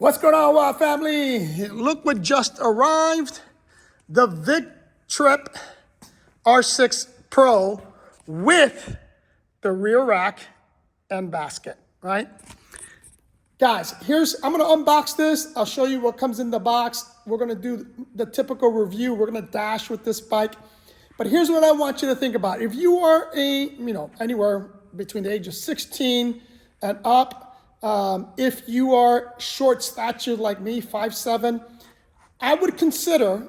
What's going on, Wild family? Look what just arrived. The Victrip R6 Pro with the rear rack and basket, right? Guys, I'm gonna unbox this. I'll show you what comes in the box. We're gonna do the typical review. We're gonna dash with this bike. But here's what I want you to think about. If you are anywhere between the age of 16 and up, if you are short statured like me, 5'7", I would consider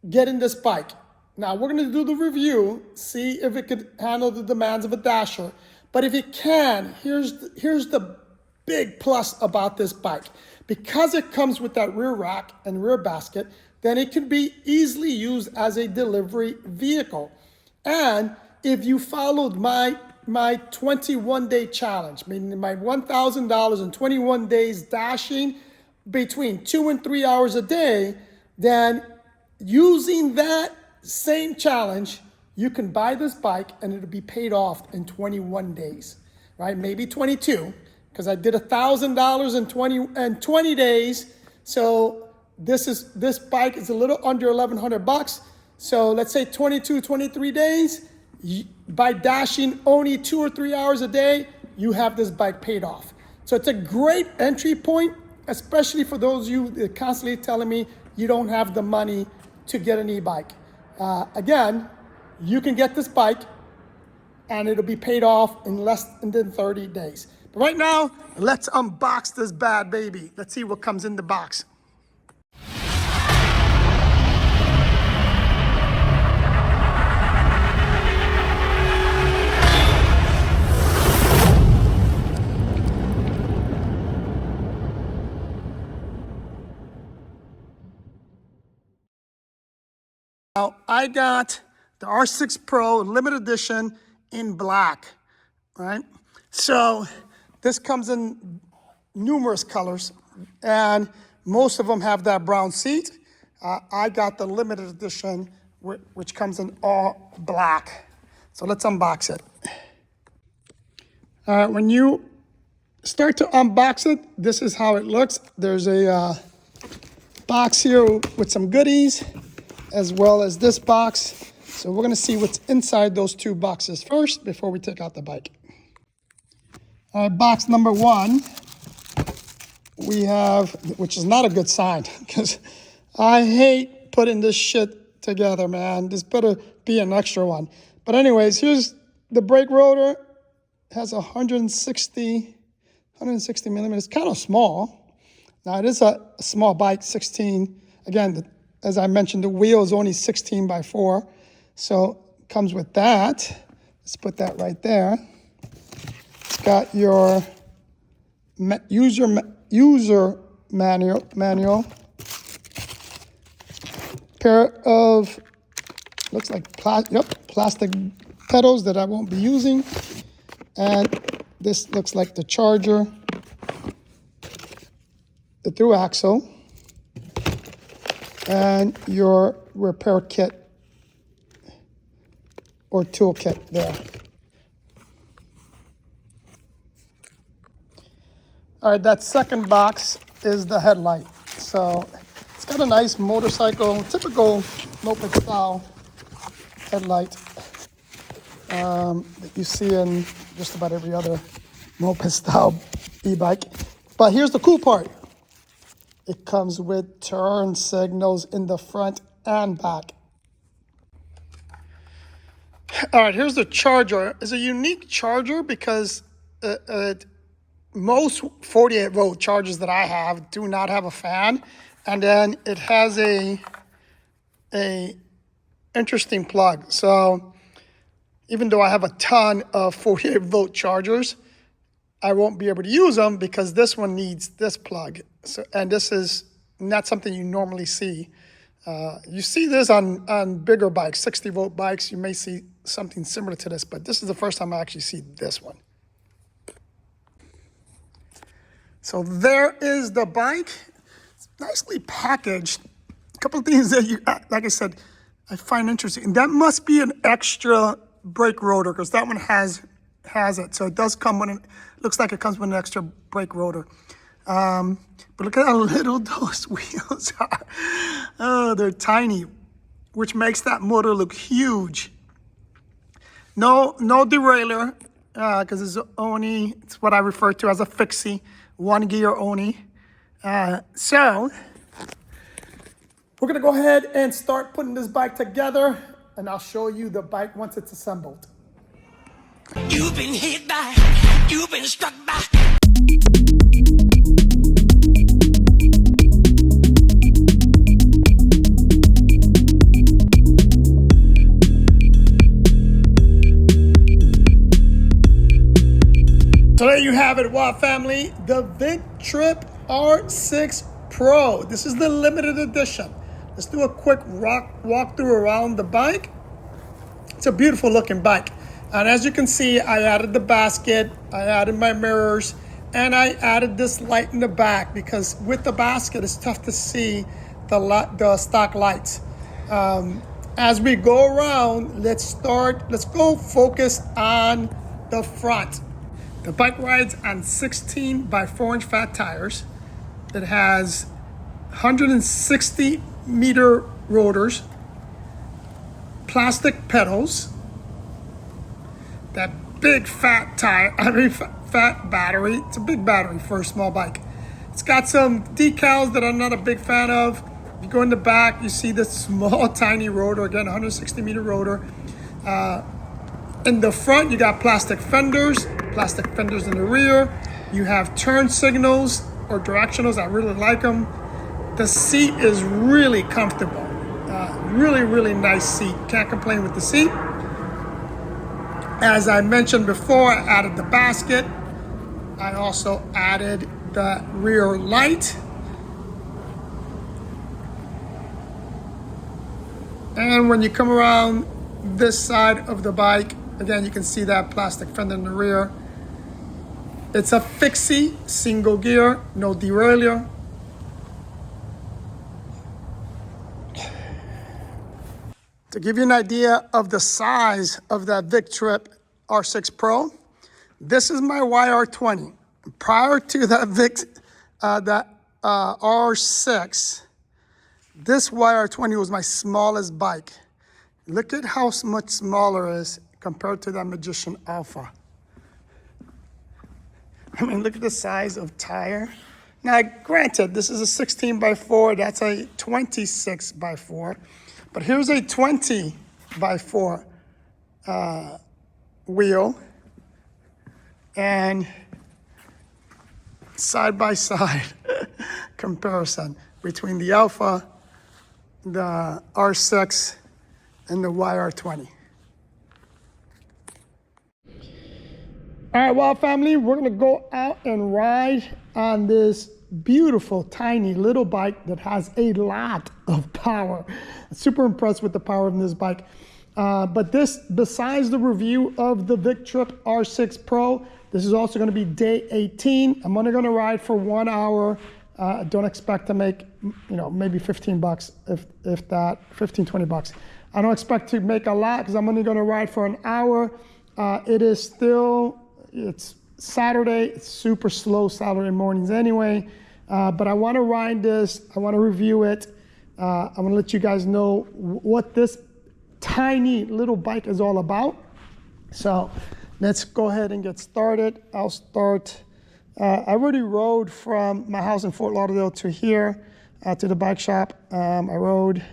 getting this bike. Now we're gonna do the review, see if it could handle the demands of a dasher. But if it can, here's the big plus about this bike. Because it comes with that rear rack and rear basket, then it can be easily used as a delivery vehicle. And if you followed my 21-day challenge, meaning my $1,000 in 21 days dashing between 2 and 3 hours a day, then using that same challenge, you can buy this bike and it'll be paid off in 21 days, right? Maybe 22, because I did $1,000 in 20 days. So this bike is a little under 1,100 bucks. So let's say 22, 23 days. By dashing only 2 or 3 hours a day, you have this bike paid off. So it's a great entry point, especially for those of you that are constantly telling me you don't have the money to get an e-bike. Again, you can get this bike and it'll be paid off in less than 30 days. But right now, let's unbox this bad baby. Let's see what comes in the box. Now, I got the R6 Pro limited edition in black, right? So this comes in numerous colors, and most of them have that brown seat. I got the limited edition, which comes in all black. So let's unbox it. When you start to unbox it, this is how it looks. There's a box here with some goodies, as well as this box. So we're gonna see what's inside those two boxes first before we take out the bike. All right, box number one, we have, which is not a good sign, because I hate putting this shit together, man. This better be an extra one. But anyways, here's the brake rotor. It has 160 millimeters, kind of small. Now it is a small bike, 16. Again, as I mentioned, the wheel is only 16 by 4. So it comes with that. Let's put that right there. It's got your user manual. Pair of, looks like plastic pedals that I won't be using. And this looks like the charger, the through axle, and your repair kit or toolkit there. All right, that second box is the headlight. So it's got a nice motorcycle, typical moped style headlight that you see in just about every other moped style e-bike. But here's the cool part. It comes with turn signals in the front and back. All right, here's the charger. It's a unique charger because most 48-volt chargers that I have do not have a fan. And then it has a interesting plug. So even though I have a ton of 48-volt chargers, I won't be able to use them because this one needs this plug. So, and this is not something you normally see. You see this on bigger bikes, 60-volt bikes. You may see something similar to this, but this is the first time I actually see this one. So there is the bike. It's nicely packaged. A couple of things that you, like I said, I find interesting. And that must be an extra brake rotor because that one has it. So it does come with, looks like it comes with an extra brake rotor. But look at how little those wheels are. Oh, they're tiny, which makes that motor look huge. No derailleur, because it's what I refer to as a fixie, one gear only. So we're gonna go ahead and start putting this bike together, and I'll show you the bike once it's assembled. You've been hit by, you've been struck by. So there you have it, WOW family, the Victrip R6 Pro. This is the limited edition. Let's do a quick walkthrough around the bike. It's a beautiful looking bike. And as you can see, I added the basket, I added my mirrors, and I added this light in the back because with the basket, it's tough to see the stock lights. As we go around, let's go focus on the front. The bike rides on 16 by 4-inch fat tires. It has 160 meter rotors, plastic pedals, that big fat fat battery. It's a big battery for a small bike. It's got some decals that I'm not a big fan of. If you go in the back, you see this small, tiny rotor, again, 160 meter rotor. In the front, you got plastic fenders in the rear. You have turn signals or directionals. I really like them. The seat is really comfortable. Really nice seat. Can't complain with the seat. As I mentioned before, I added the basket. I also added the rear light. And when you come around this side of the bike, again, you can see that plastic fender in the rear. It's a fixie, single gear, no derailleur. To give you an idea of the size of that Victrip R6 Pro, this is my YR20. Prior to that R6, this YR20 was my smallest bike. Look at how much smaller it is compared to that Magician Alpha. I mean, look at the size of tire. Now, granted, this is a 16 by 4, that's a 26 by 4. But here's a 20 by 4 wheel. And side by side comparison between the Alpha, the R6, and the YR20. All right, WOW family, we're gonna go out and ride on this beautiful, tiny little bike that has a lot of power. I'm super impressed with the power of this bike. But this, besides the review of the Victrip R6 Pro, this is also gonna be day 18. I'm only gonna ride for 1 hour. Don't expect to make, maybe 15 bucks, if that, 15, 20 bucks. I don't expect to make a lot because I'm only gonna ride for an hour. It's Saturday, it's super slow Saturday mornings anyway, but I wanna ride this, I wanna review it. I wanna let you guys know what this tiny little bike is all about. So let's go ahead and get started. I'll start, I already rode from my house in Fort Lauderdale to here, to the bike shop. I rode,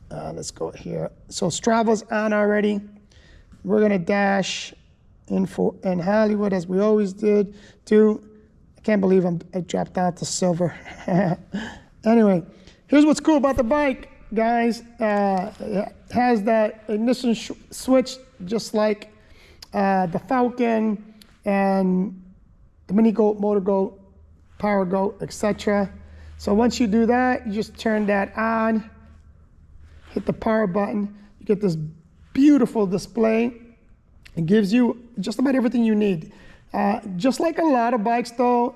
let's go here. So Strava's on already. We're gonna dash in Hollywood as we always did too. I can't believe I dropped out to silver. Anyway, here's what's cool about the bike, guys. It has that ignition switch just like the Falcon and the Mini Goat, Motor Goat, Power Goat, etc. So once you do that, you just turn that on, hit the power button, you get this beautiful display. It gives you just about everything you need. Just like a lot of bikes though,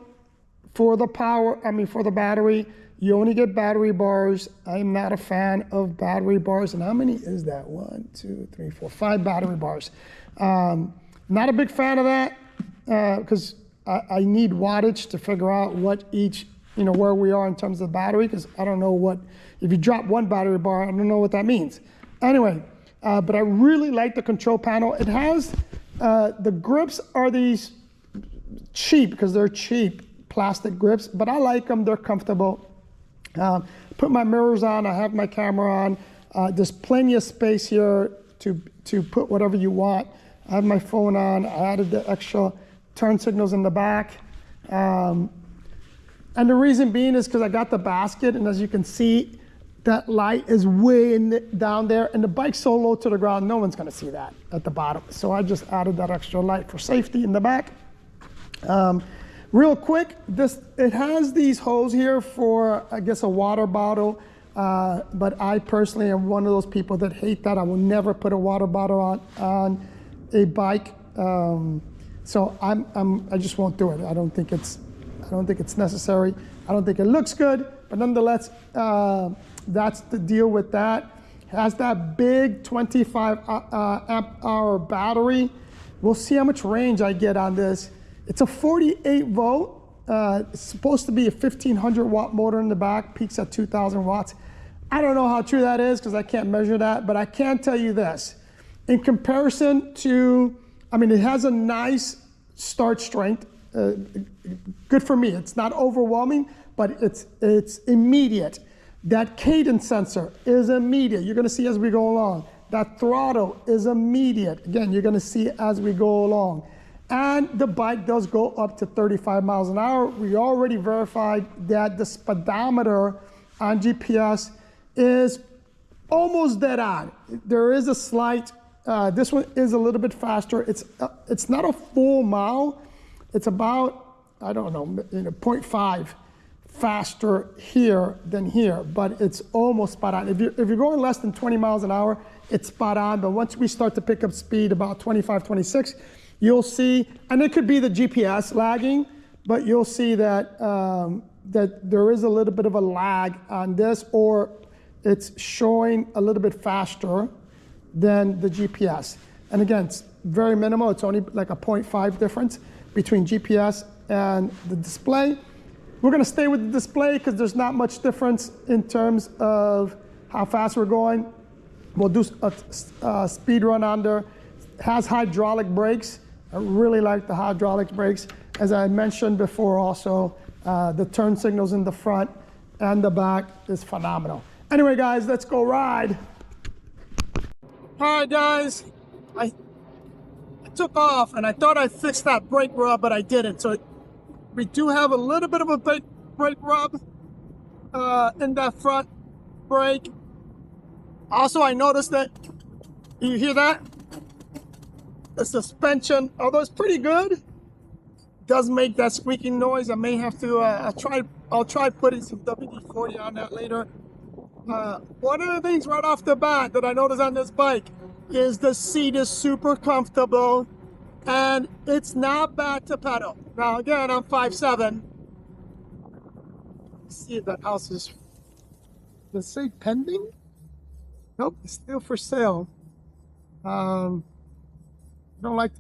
for the battery, you only get battery bars. I'm not a fan of battery bars. And how many is that? 1, 2, 3, 4, 5 battery bars. Not a big fan of that because I need wattage to figure out what each, where we are in terms of battery, because I don't know what, if you drop one battery bar, I don't know what that means. Anyway, but I really like the control panel. It has, the grips are these cheap, because they're cheap plastic grips, but I like them, they're comfortable. Put my mirrors on, I have my camera on. There's plenty of space here to put whatever you want. I have my phone on, I added the extra turn signals in the back. And the reason being is because I got the basket, and as you can see, that light is way down there, and the bike's so low to the ground, no one's gonna see that at the bottom. So I just added that extra light for safety in the back. Real quick, it has these holes here for, I guess, a water bottle, but I personally am one of those people that hate that. I will never put a water bottle on a bike. So I just won't do it. I don't think it's necessary. I don't think it looks good, but nonetheless, that's the deal with that. It has that big 25 amp hour battery. We'll see how much range I get on this. It's a 48 volt. It's supposed to be a 1500 watt motor in the back, peaks at 2000 watts. I don't know how true that is because I can't measure that, but I can tell you this. In comparison to, it has a nice start strength. Good for me. It's not overwhelming, but it's immediate. That cadence sensor is immediate. You're gonna see as we go along. That throttle is immediate. Again, you're gonna see as we go along. And the bike does go up to 35 miles an hour. We already verified that the speedometer on GPS is almost dead on. There is a slight, this one is a little bit faster. It's not a full mile. It's about, I don't know, 0.5 faster here than here, but it's almost spot on. If you're going less than 20 miles an hour, it's spot on. But once we start to pick up speed, about 25, 26, you'll see, and it could be the GPS lagging, but you'll see that, that there is a little bit of a lag on this, or it's showing a little bit faster than the GPS. And again, it's very minimal. It's only like a 0.5 difference between GPS and the display. We're gonna stay with the display because there's not much difference in terms of how fast we're going. We'll do a speed run under. It has hydraulic brakes. I really like the hydraulic brakes. As I mentioned before also, the turn signals in the front and the back is phenomenal. Anyway, guys, let's go ride. All right, guys, I took off and I thought I fixed that brake rub, but I didn't. So we do have a little bit of a brake rub in that front brake. Also, I noticed that, you hear that? The suspension, although it's pretty good, does make that squeaking noise. I may have to, I'll try putting some WD-40 on that later. One of the things right off the bat that I noticed on this bike is the seat is super comfortable and it's not bad to pedal. Now again, I'm 5'7". Let's see if that house is, does it say pending? Nope, it's still for sale. I don't like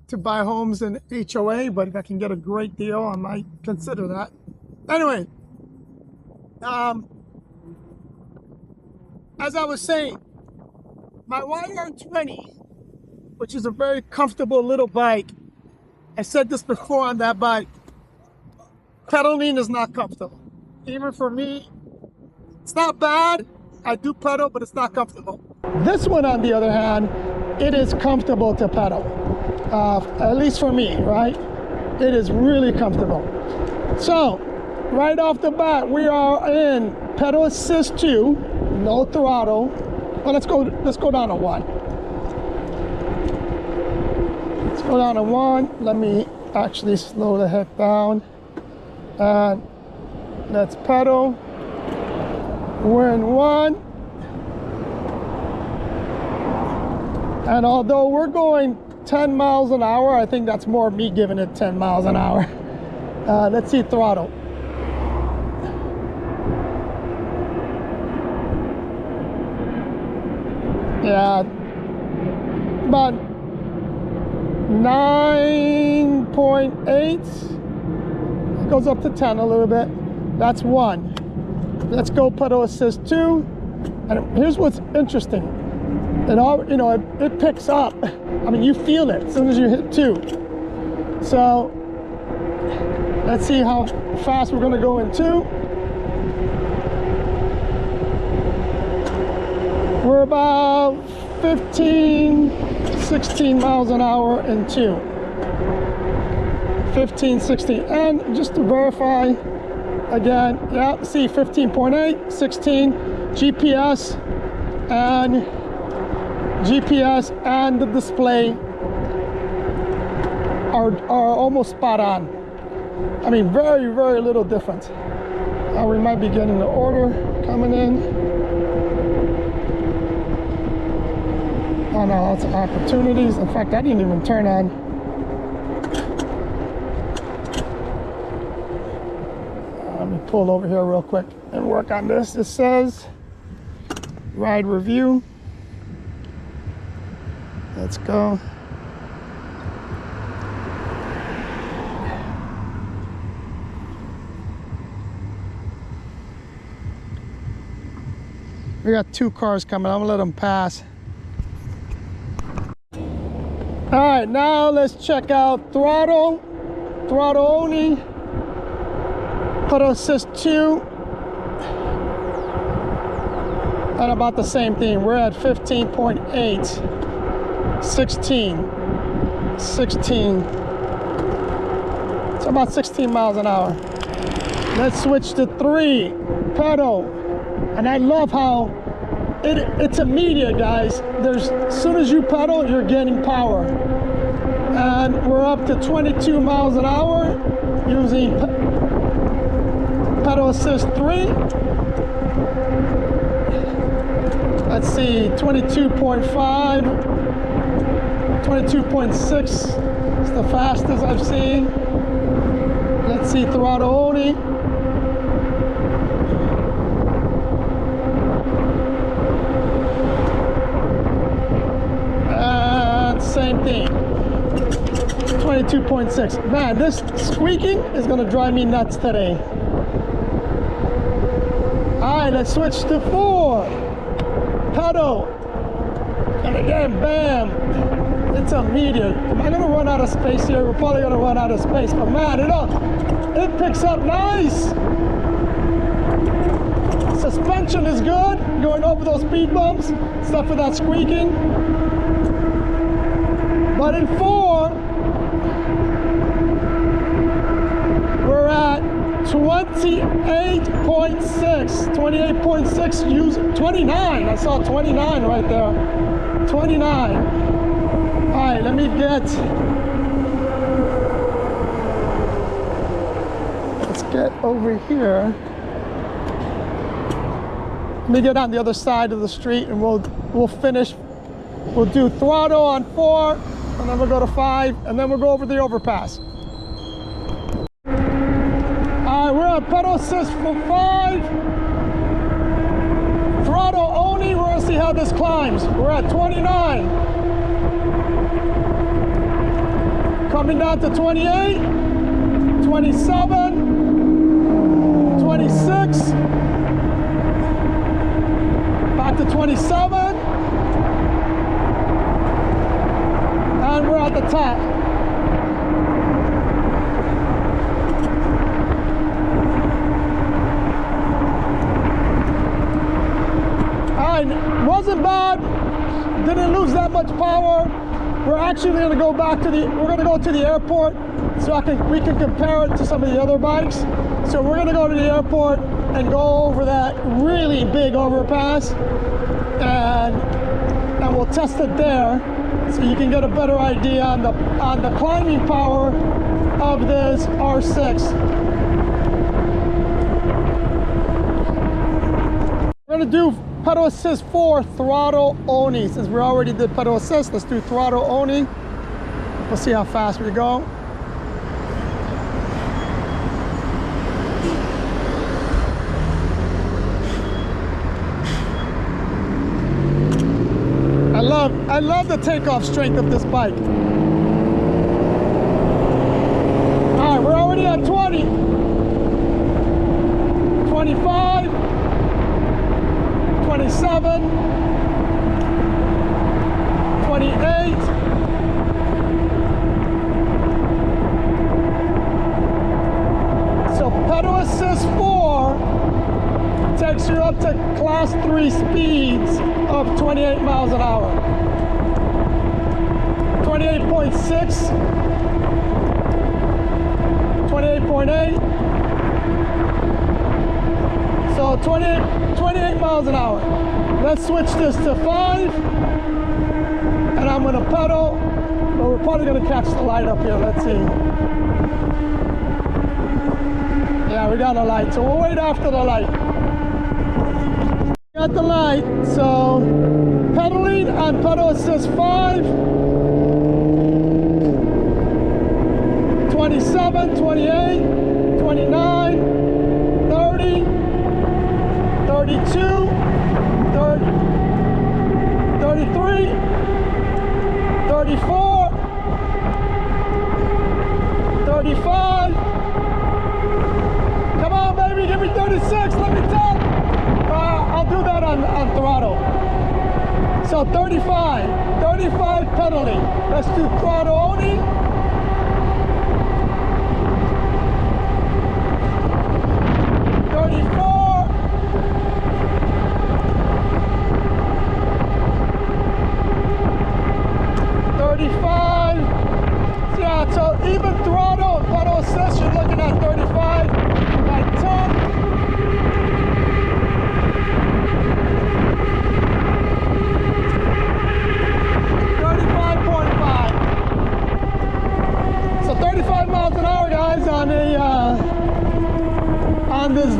to buy homes in HOA, but if I can get a great deal, I might consider that. Anyway, as I was saying, my YR20, which is a very comfortable little bike, I said this before on that bike, pedaling is not comfortable. Even for me, it's not bad. I do pedal, but it's not comfortable. This one, on the other hand, it is comfortable to pedal. At least for me, right? It is really comfortable. So, right off the bat, we are in pedal assist 2, no throttle. Well, let's go down to 1. Let's go down to 1. Let me actually slow the heck down. And let's pedal. We're in 1. And although we're going 10 miles an hour, I think that's more me giving it 10 miles an hour. Let's see throttle. Yeah, about 9.8. It goes up to 10 a little bit. That's 1. Let's go pedal assist 2. And here's what's interesting. It all, you know, it picks up. I mean, you feel it as soon as you hit 2. So let's see how fast we're gonna go in 2. We're about 15, 16 miles an hour in 2. 15, 16, and just to verify again, yeah, see 15.8, 16, GPS and the display are almost spot on. I mean, very, very little difference. We might be getting the order coming in. Oh no, that's opportunities. In fact, I didn't even turn on. Let me pull over here real quick and work on this. It says ride review. Let's go. We got 2 cars coming. I'm gonna let them pass. All right, now let's check out throttle only, pedal assist 2, and about the same thing. We're at 15.8, 16. It's about 16 miles an hour. Let's switch to 3, pedal. And I love how it's immediate, guys. As soon as you pedal, you're getting power. And we're up to 22 miles an hour using pedal assist 3. Let's see, 22.5, 22.6 is the fastest I've seen. Let's see, throttle only. Same thing, 22.6. Man, this squeaking is gonna drive me nuts today. All right, let's switch to 4. Pedal. And again, bam. It's immediate. Am I gonna run out of space here? We're probably gonna run out of space, but man, it picks up nice. Suspension is good, going over those speed bumps, stuff with that squeaking. But in 4, we're at 28.6, 28.6, use 29. I saw 29 right there. 29. All right, let's get over here. Let me get on the other side of the street and we'll finish. We'll do throttle on 4. And then we'll go to 5, and then we'll go over the overpass. All right, we're at pedal assist for 5. Throttle only, we're gonna see how this climbs. We're at 29. Coming down to 28, 27, 26, back to 27. And we're at the top. All right, wasn't bad. Didn't lose that much power. We're actually going to go to the airport so we can compare it to some of the other bikes. So we're going to go to the airport and go over that really big overpass, and we'll test it there. So you can get a better idea on the climbing power of this R6. We're gonna do pedal assist 4, throttle only. Since we already did pedal assist, let's do throttle only. We'll see how fast we go. I love the takeoff strength of this bike. 27, 28. So pedal assist 4 takes you up to class 3 speeds of 28 miles an hour. 28.6, 28.8. So 28 miles an hour. Let's switch this to 5. And I'm gonna pedal, but we're probably gonna catch the light up here. Let's see. Yeah, we got a light, so we'll wait after the light. Got the light, so pedaling on pedal assist 5, 27, 28, 29, 30, 32, 30, 33, 34, 35. Come on, baby, give me 36, let me tell. I'll do that on throttle. So 35 pedaling. Let's do throttle only. Yeah, so even throttle and pedal assist, you're looking at 35, like 10. So 35 miles an hour, guys, on this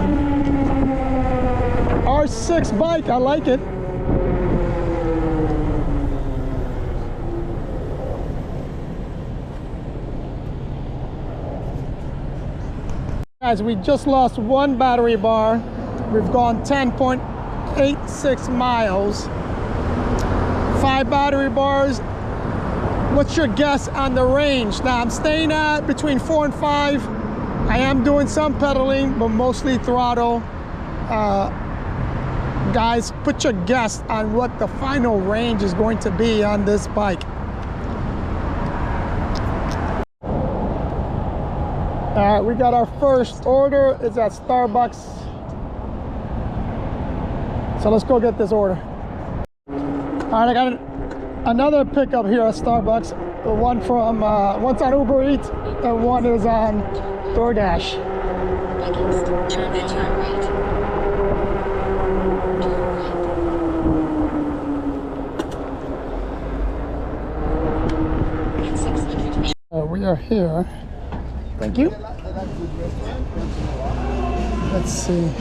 R6 bike. I like it. Guys, we just lost 1 battery bar. We've gone 10.86 miles. 5 battery bars. What's your guess on the range? Now, I'm staying at between 4 and 5. I am doing some pedaling, but mostly throttle. Guys, put your guess on what the final range is going to be on this bike. All right, we got our first order. It's at Starbucks. So let's go get this order. All right, I got another pickup here at Starbucks. The one from, one's on Uber Eats and one is on DoorDash. Next, turn right. We are here. Thank you. Let's see.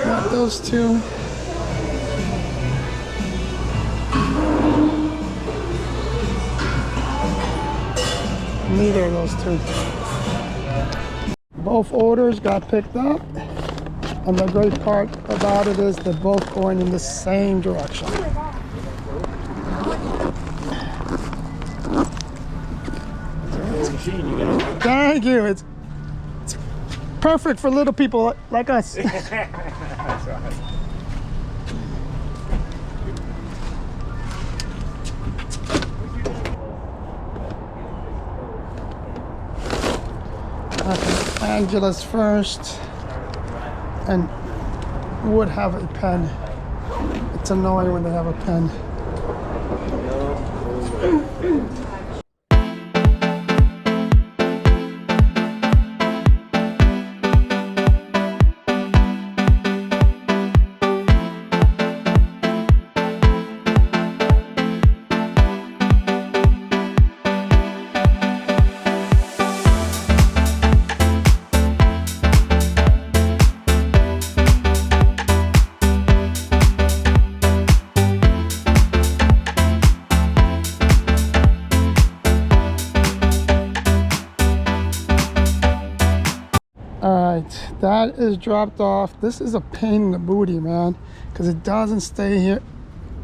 Got those two. Neither of those two. Both orders got picked up. And the great part about it is they're both going in the same direction. Thank you. It's perfect for little people like us. That's right. Okay, Angela's first, and would have a pen. It's annoying when they have a pen. That is dropped off. This is a pain in the booty, man, because it doesn't stay here,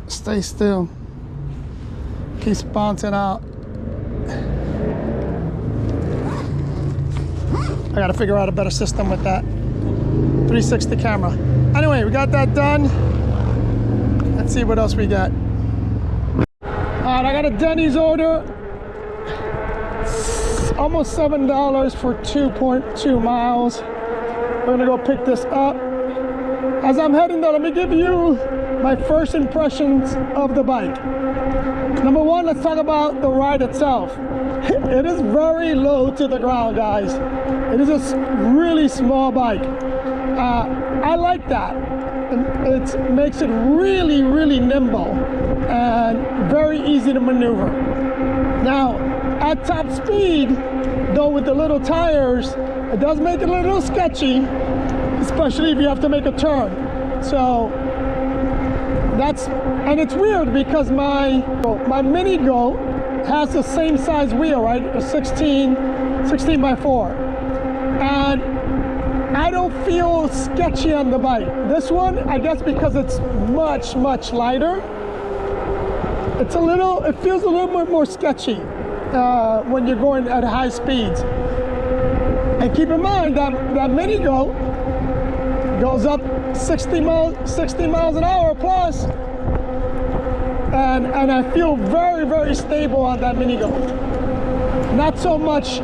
stay still. Keeps bouncing out. I gotta figure out a better system with that 360 camera. Anyway, we got that done. Let's see what else we got. All right, I got a Denny's order. Almost $7 for 2.2 miles. We're gonna go pick this up. As I'm heading there, let me give you my first impressions of the bike. Number one, let's talk about the ride itself. It is very low to the ground, guys. It is a really small bike. I like that. It makes it really, really nimble and very easy to maneuver. Now, at top speed, though with the little tires, it does make it a little sketchy, especially if you have to make a turn. So and it's weird because my Mini Go has the same size wheel, right? A 16 by 4. And I don't feel sketchy on the bike. This one, I guess because it's much, much lighter, it feels a little bit more sketchy when you're going at high speeds. And keep in mind that Mini Go goes up 60 miles an hour plus, and I feel very, very stable on that Mini Go. Not so much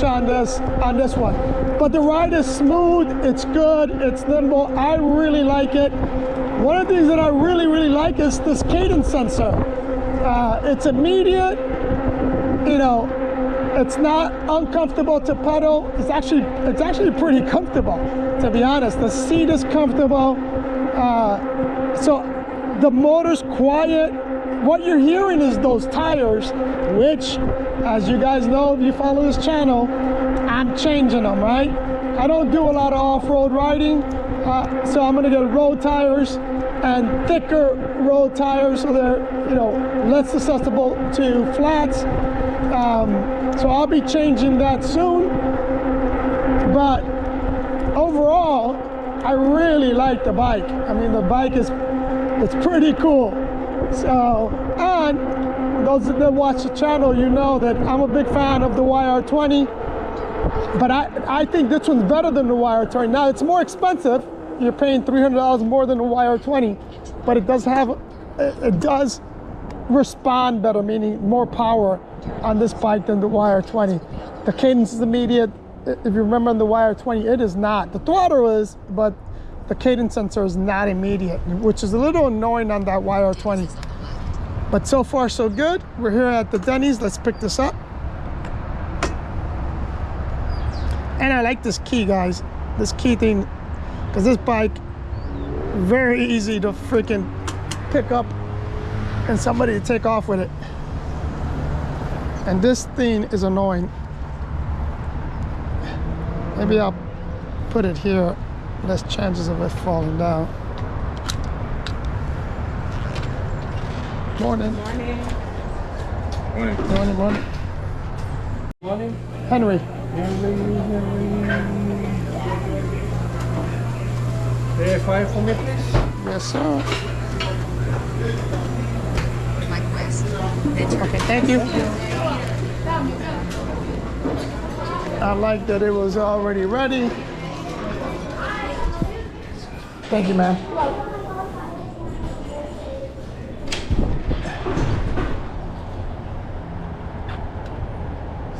on this one. But the ride is smooth, it's good, it's nimble. I really like it. One of the things that I really, really like is this cadence sensor. It's immediate, you know, it's not uncomfortable to pedal. It's actually pretty comfortable, to be honest. The seat is comfortable. So the motor's quiet. What you're hearing is those tires, which, as you guys know, if you follow this channel, I'm changing them, right? I don't do a lot of off-road riding, so I'm gonna get road tires and thicker road tires so they're, you know, less susceptible to flats. So I'll be changing that soon. But overall, I really like the bike. I mean, the bike it's pretty cool. So, and those that watch the channel, you know that I'm a big fan of the YR20. But I think this one's better than the YR20. Now, it's more expensive. You're paying $300 more than the YR20, but it does respond better, meaning more power on this bike than the YR20. The cadence is immediate. If you remember on the YR20, it is not. The throttle is, but the cadence sensor is not immediate, which is a little annoying on that YR20. But so far, so good. We're here at the Denny's. Let's pick this up. And I like this key, guys. This key thing, because this bike, very easy to freaking pick up and somebody to take off with it. And this thing is annoying. Maybe I'll put it here. Less chances of it falling down. Morning. Morning. Morning, morning. Morning. Henry. Verify for me, please. Yes, sir. Likewise. Okay, thank you. I like that it was already ready. Thank you, ma'am.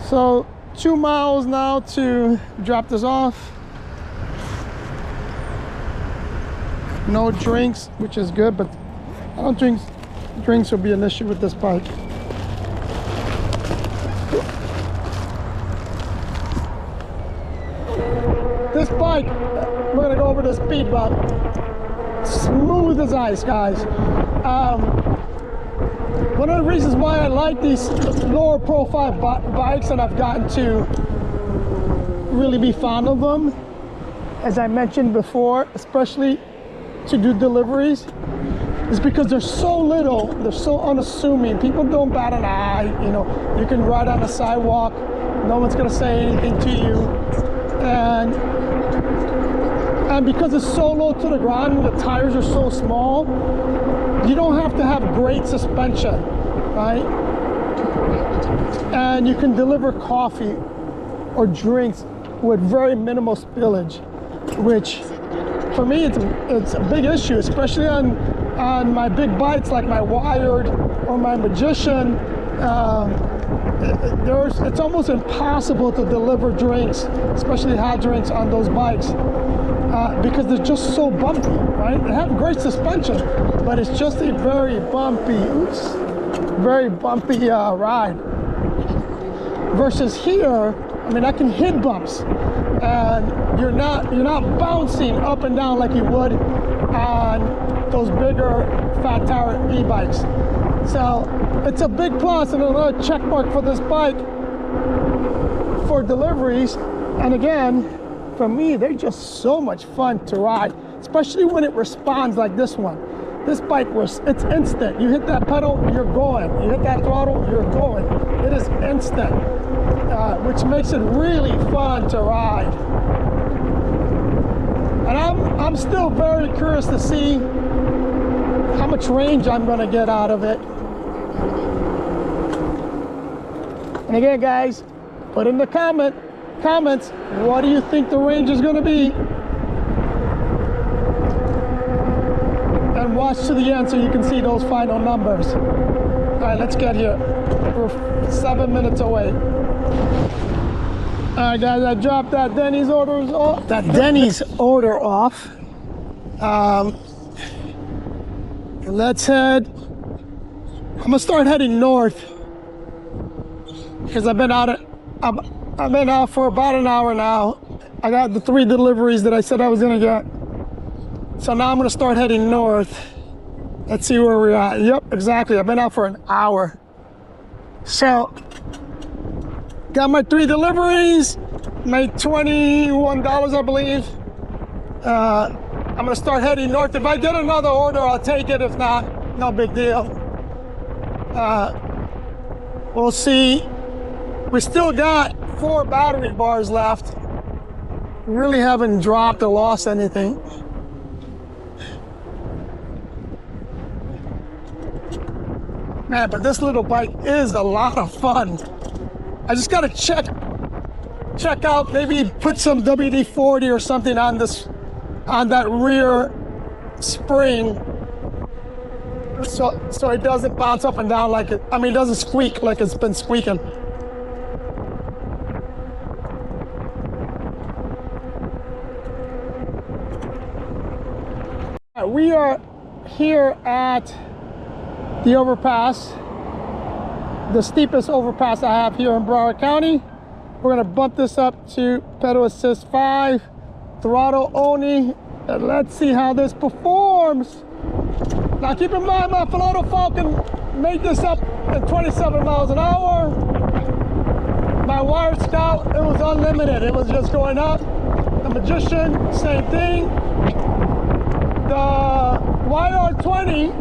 So 2 miles now to drop this off. No drinks, which is good, but I don't think drinks will be an issue with this bike. This bike, we're gonna go over the speed bump. Smooth as ice, guys. One of the reasons why I like these lower profile bikes, and I've gotten to really be fond of them, as I mentioned before, especially to do deliveries, is because they're so little, they're so unassuming. People don't bat an eye, you know. You can ride on the sidewalk, no one's gonna say anything to you. And because it's so low to the ground, the tires are so small, you don't have to have great suspension, right? And you can deliver coffee or drinks with very minimal spillage, which for me it's a big issue, especially on my big bikes like my Wired or my Magician. It's almost impossible to deliver drinks, especially hot drinks, on those bikes because they're just so bumpy, right? They have great suspension, but it's just a very bumpy ride. Versus here, I mean, I can hit bumps, and you're not bouncing up and down like you would on those bigger fat tire e-bikes. So it's a big plus and another check mark for this bike for deliveries. And again, for me, they're just so much fun to ride, especially when it responds like this one. This bike it's instant. You hit that pedal, you're going. You hit that throttle, you're going. It is instant, which makes it really fun to ride. And I'm still very curious to see how much range I'm gonna get out of it. And again, guys, put in the comments, what do you think the range is gonna be? And watch to the end so you can see those final numbers. All right, let's get here. We're 7 minutes away. All right, guys, I dropped that Denny's order off. Let's head. I'm gonna start heading north because I've been out for about an hour now. I got the 3 deliveries that I said I was gonna get. So now I'm gonna start heading north. Let's see where we're at. Yep, exactly. I've been out for an hour. So, got my 3 deliveries, made $21, I believe. I'm gonna start heading north. If I get another order, I'll take it. If not, no big deal. We'll see. We still got 4 battery bars left. We really haven't dropped or lost anything. Man, but this little bike is a lot of fun. I just gotta check out, maybe put some WD-40 or something on that rear spring, so it doesn't bounce up and down like it doesn't squeak like it's been squeaking. We are here at the overpass, the steepest overpass I have here in Broward County. We're gonna bump this up to pedal assist 5, throttle only, and let's see how this performs. Now keep in mind, my Florida Falcon made this up at 27 miles an hour. My Wired Scout, it was unlimited. It was just going up. The Magician, same thing. The YR20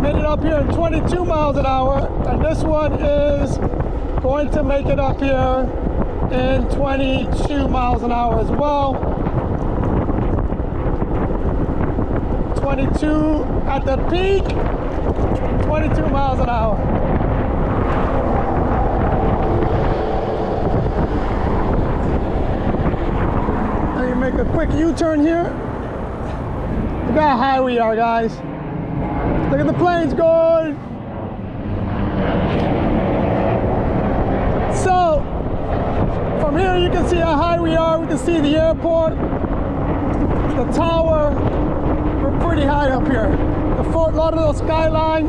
made it up here at 22 miles an hour, and this one is going to make it up here in 22 miles an hour as well. 22 at the peak, 22 miles an hour. Let me make a quick U-turn here. Look how high we are, guys. Look at the planes going. So, from here you can see how high we are. We can see the airport, the tower. We're pretty high up here. The Fort Lauderdale skyline.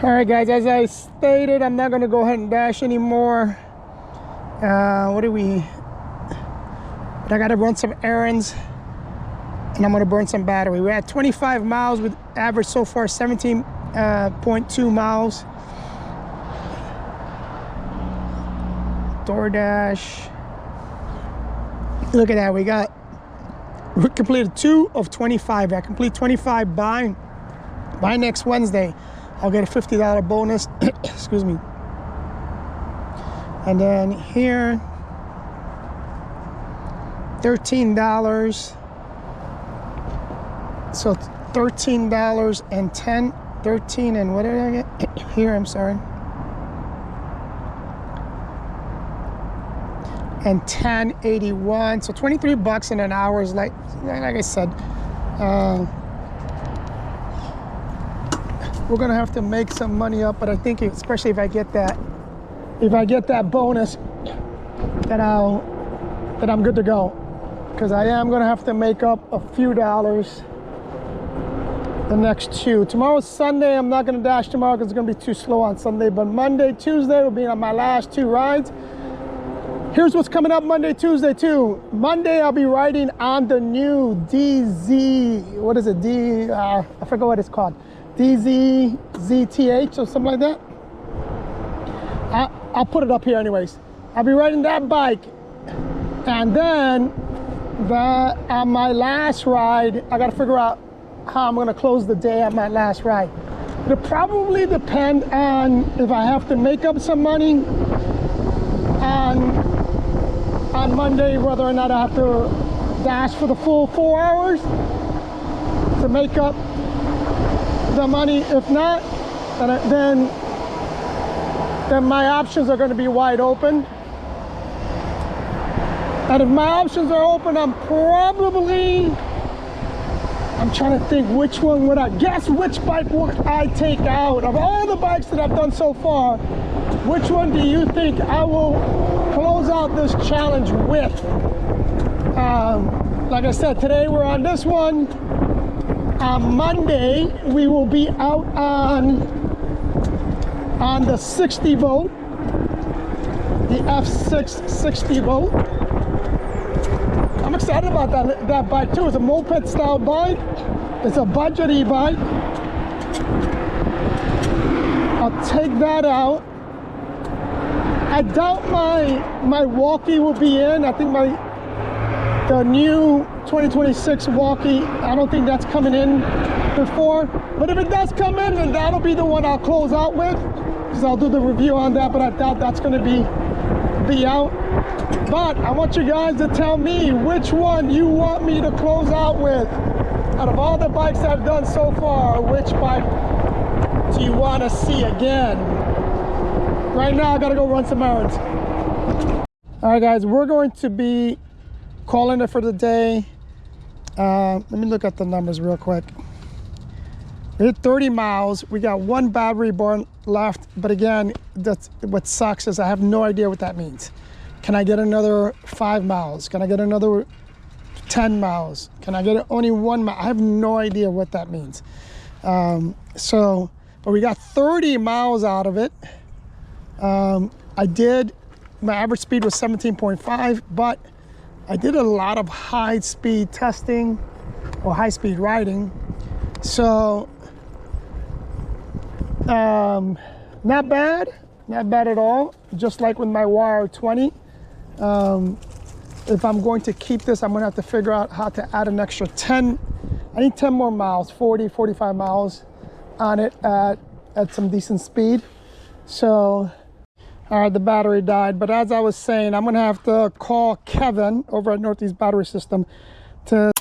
All right, guys, as I stated, I'm not gonna go ahead and dash anymore. I gotta run some errands and I'm gonna burn some battery. We're at 25 miles with average so far 17.2 miles. DoorDash. Look at that, we completed 2 of 25. I complete 25 by next Wednesday. I'll get a $50 bonus. Excuse me. And then here, $13. So $13.10, 13 and what did I get here? I'm sorry. And 10.81, so 23 bucks in an hour is like I said, we're gonna have to make some money up, but I think especially if I get that bonus, that I'm good to go, because I am gonna have to make up a few dollars the next two. Tomorrow's Sunday. I'm not gonna dash tomorrow because it's gonna be too slow on Sunday, but Monday, Tuesday will be on my last two rides. Here's what's coming up Monday, Tuesday too. Monday, I'll be riding on the new DZ, what is it? I forget what it's called. DZZTH or something like that. I'll put it up here anyways. I'll be riding that bike. And then on my last ride, I gotta figure out how I'm gonna close the day on my last ride. It'll probably depend on if I have to make up some money on Monday, whether or not I have to dash for the full 4 hours to make up the money. If not, then my options are going to be wide open. And if my options are open, I'm trying to think which one would I guess which bike would I take out of all the bikes that I've done so far. Which one do you think I will close out this challenge with? Like I said, today we're on this one. On Monday, we will be out on the 60 volt, the F6 60 volt. I'm excited about that bike too. It's a moped style bike. It's a budget e-bike. I'll take that out. I doubt my walkie will be in. I think the new 2026 walkie, I don't think that's coming in before. But if it does come in, then that'll be the one I'll close out with, because I'll do the review on that, but I doubt that's gonna be out. But I want you guys to tell me which one you want me to close out with. Out of all the bikes I've done so far, which bike do you want to see again? Right now, I gotta go run some errands. All right, guys, we're going to be calling it for the day. Let me look at the numbers real quick. We hit 30 miles. We got one battery burn left, but again, that's what sucks is I have no idea what that means. Can I get another 5 miles? Can I get another 10 miles? Can I get only 1 mile? I have no idea what that means. But we got 30 miles out of it. My average speed was 17.5, but I did a lot of high speed testing or high speed riding. So, not bad at all. Just like with my YR20. If I'm going to keep this, I'm gonna have to figure out how to add an extra 10. I need 10 more miles, 40, 45 miles on it at some decent speed. So, all right, the battery died. But as I was saying, I'm gonna have to call Kevin over at Northeast Battery System to